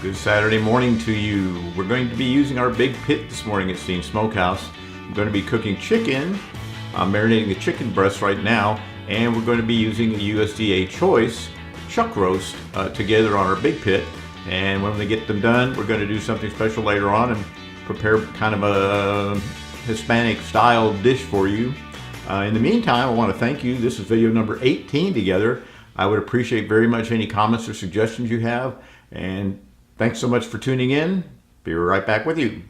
Good Saturday morning to you. We're going to be using our big pit this morning at SteenSmokeHouse. I'm going to be cooking chicken. I'm marinating the chicken breast right now, and we're going to be using a USDA Choice chuck roast together on our big pit. And when we get them done, we're going to do something special later on and prepare kind of a Hispanic style dish for you. In the meantime, I want to thank you. This is video number 18 together. I would appreciate very much any comments or suggestions you have. And thanks so much for tuning in. Be right back with you.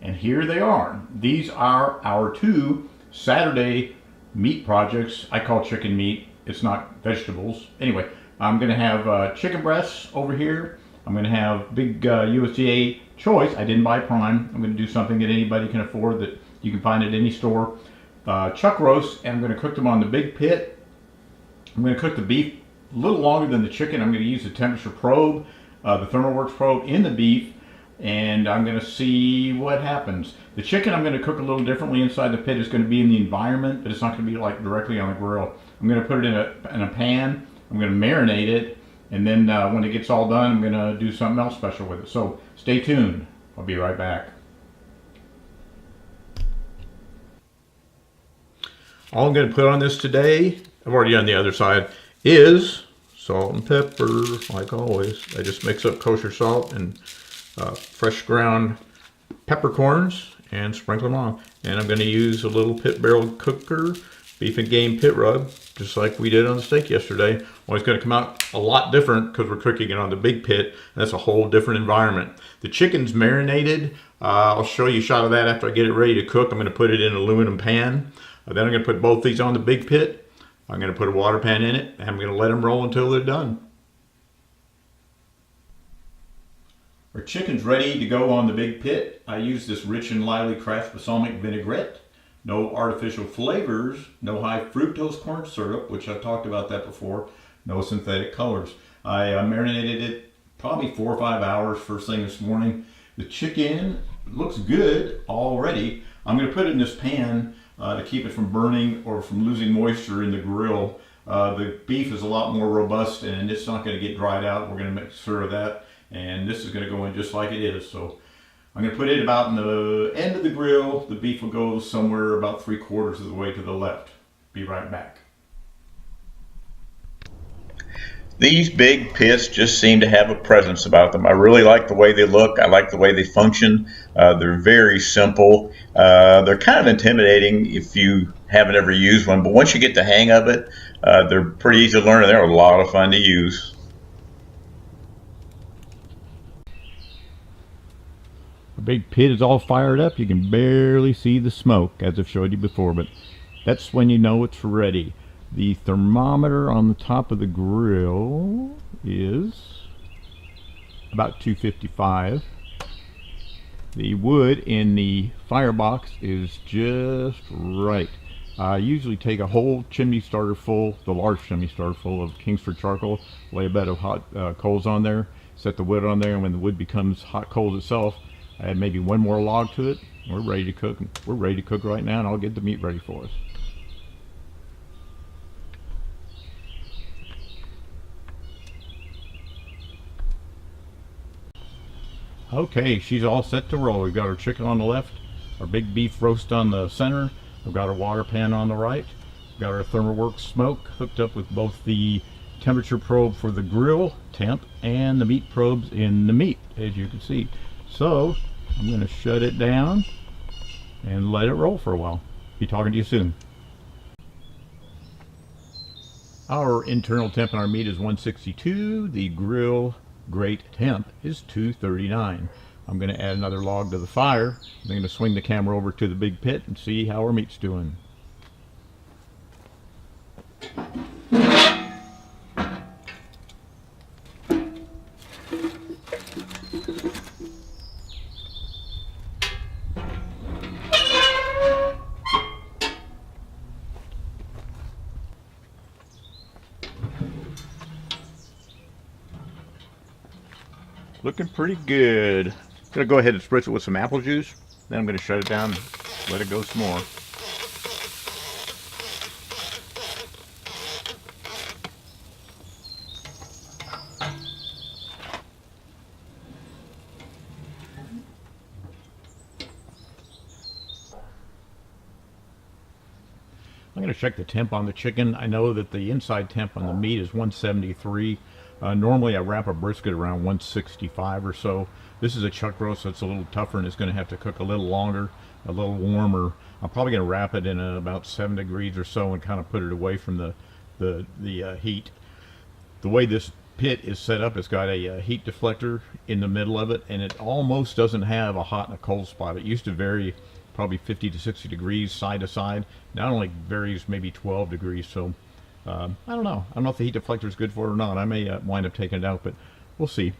And here they are. These are our two Saturday meat projects. I call chicken meat. It's not vegetables. Anyway, I'm going to have chicken breasts over here. I'm going to have big USDA Choice. I didn't buy Prime. I'm going to do something that anybody can afford that you can find at any store. Chuck roast, and I'm going to cook them on the big pit. I'm going to cook the beef a little longer than the chicken. I'm going to use the temperature probe, the ThermoWorks probe in the beef, and I'm going to see what happens. The chicken I'm going to cook a little differently inside the pit. It's going to be in the environment, but it's not going to be like directly on the grill. I'm going to put it in a pan. I'm going to marinate it, and then when it gets all done, I'm going to do something else special with it. So stay tuned. I'll be right back. All I'm going to put on this today, I've already done the other side, is salt and pepper, like always. I just mix up kosher salt and fresh ground peppercorns and sprinkle them on. And I'm going to use a little pit barrel cooker, beef and game pit rub, just like we did on the steak yesterday. Well, it's going to come out a lot different because we're cooking it on the big pit, and that's a whole different environment. The chicken's marinated. I'll show you a shot of that after I get it ready to cook. I'm going to put it in an aluminum pan. Then I'm going to put both these on the big pit. I'm going to put a water pan in it, and I'm going to let them roll until they're done. Our chicken's ready to go on the big pit. I use this rich and lively Kraft balsamic vinaigrette. No artificial flavors, no high fructose corn syrup, which I've talked about that before. No synthetic colors. I marinated it probably 4 or 5 hours first thing this morning. The chicken looks good already. I'm going to put it in this pan to keep it from burning or from losing moisture in the grill. The beef is a lot more robust and it's not going to get dried out. We're going to make sure of that. And this is going to go in just like it is. So I'm going to put it about in the end of the grill. The beef will go somewhere about 3/4 of the way to the left. Be right back. These big pits just seem to have a presence about them. I really like the way they look. I like the way they function. They're very simple. They're kind of intimidating if you haven't ever used one, but once you get the hang of it, they're pretty easy to learn and they're a lot of fun to use. The big pit is all fired up. You can barely see the smoke, as I've showed you before, but that's when you know it's ready. The thermometer on the top of the grill is about 255. The wood in the firebox is just right. I usually take a whole chimney starter full, the large chimney starter full of Kingsford charcoal, lay a bed of hot coals on there, set the wood on there, and when the wood becomes hot coals itself, I add maybe one more log to it. We're ready to cook. We're ready to cook right now, and I'll get the meat ready for us. Okay, she's all set to roll. We've got our chicken on the left, our big beef roast on the center. We've got our water pan on the right. We've got our ThermoWorks smoke hooked up with both the temperature probe for the grill temp and the meat probes in the meat, as you can see. So I'm going to shut it down and let it roll for a while. Be talking to you soon. Our internal temp on our meat is 162. The grill grate temp is 239. I'm going to add another log to the fire. I'm going to swing the camera over to the big pit and see how our meat's doing. Looking pretty good. I'm gonna go ahead and spritz it with some apple juice. Then I'm gonna shut it down and let it go some more. I'm going to check the temp on the chicken. I know that the inside temp on the meat is 173. Normally I wrap a brisket around 165 or so. This is a chuck roast, so it's a little tougher and it's going to have to cook a little longer, a little warmer. I'm probably going to wrap it in about 7 degrees or so and kind of put it away from the heat. The way this pit is set up, it's got a heat deflector in the middle of it, and it almost doesn't have a hot and a cold spot. It used to vary probably 50 to 60 degrees side to side. Now it only varies maybe 12 degrees, so I don't know. I don't know if the heat deflector is good for it or not. I may wind up taking it out, but we'll see.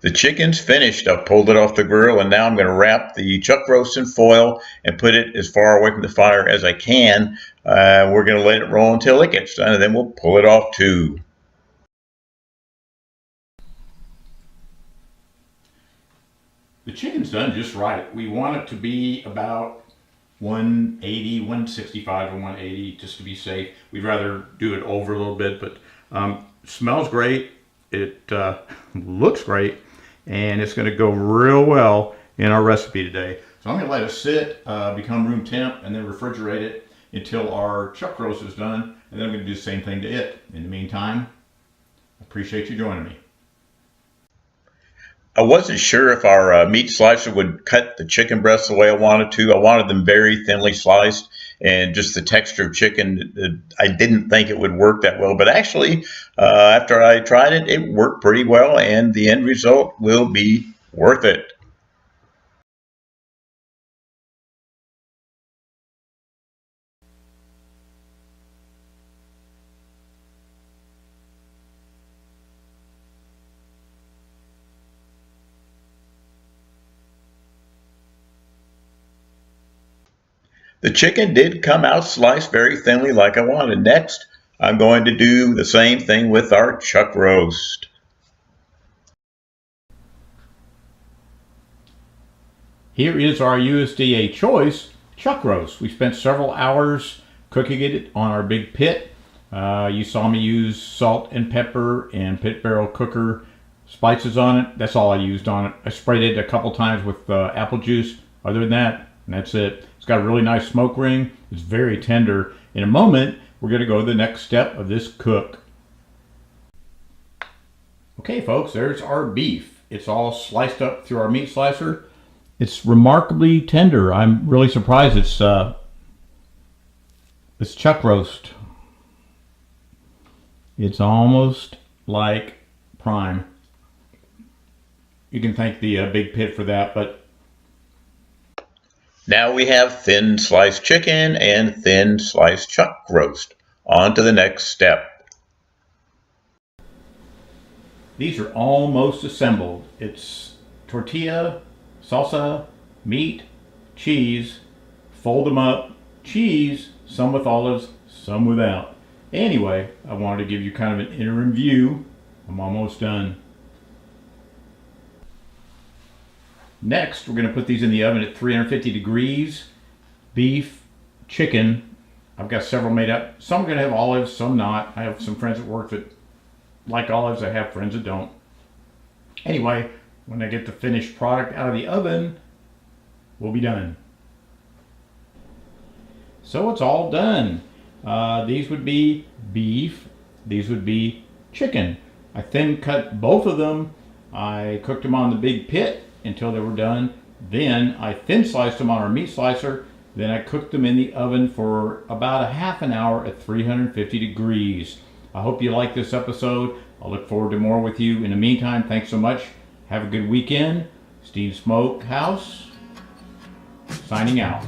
The chicken's finished. I've pulled it off the grill, and now I'm going to wrap the chuck roast in foil and put it as far away from the fire as I can. We're going to let it roll until it gets done, and then we'll pull it off too. The chicken's done just right. We want it to be about 180, 165 to 180 just to be safe. We'd rather do it over a little bit, but smells great. It looks great, and it's going to go real well in our recipe today. So I'm going to let it sit, become room temp, and then refrigerate it until our chuck roast is done, and then I'm going to do the same thing to it. In the meantime, I appreciate you joining me. I wasn't sure if our meat slicer would cut the chicken breasts the way I wanted to. I wanted them very thinly sliced, and just the texture of chicken, I didn't think it would work that well. But actually, after I tried it, it worked pretty well, and the end result will be worth it. The chicken did come out sliced very thinly like I wanted. Next, I'm going to do the same thing with our chuck roast. Here is our USDA choice chuck roast. We spent several hours cooking it on our big pit. You saw me use salt and pepper and pit barrel cooker spices on it. That's all I used on it. I sprayed it a couple times with apple juice. Other than that, that's it. It's got a really nice smoke ring. It's very tender. In a moment, we're going to go to the next step of this cook. Okay, folks, there's our beef. It's all sliced up through our meat slicer. It's remarkably tender. I'm really surprised it's chuck roast. It's almost like prime. You can thank the big pit for that, but now we have thin sliced chicken and thin sliced chuck roast. On to the next step. These are almost assembled. It's tortilla, salsa, meat, cheese, fold them up, cheese, some with olives, some without. Anyway, I wanted to give you kind of an interim view. I'm almost done. Next, we're going to put these in the oven at 350 degrees. Beef, chicken. I've got several made up. Some are going to have olives, some not. I have some friends at work that like olives. I have friends that don't. Anyway, when I get the finished product out of the oven, we'll be done. So it's all done. These would be beef. These would be chicken. I thin cut both of them. I cooked them on the big pit until they were done. Then I thin sliced them on our meat slicer. Then I cooked them in the oven for about a half an hour at 350 degrees. I hope you like this episode. I'll look forward to more with you. In the meantime, thanks so much. Have a good weekend. SteenSmokeHouse signing out.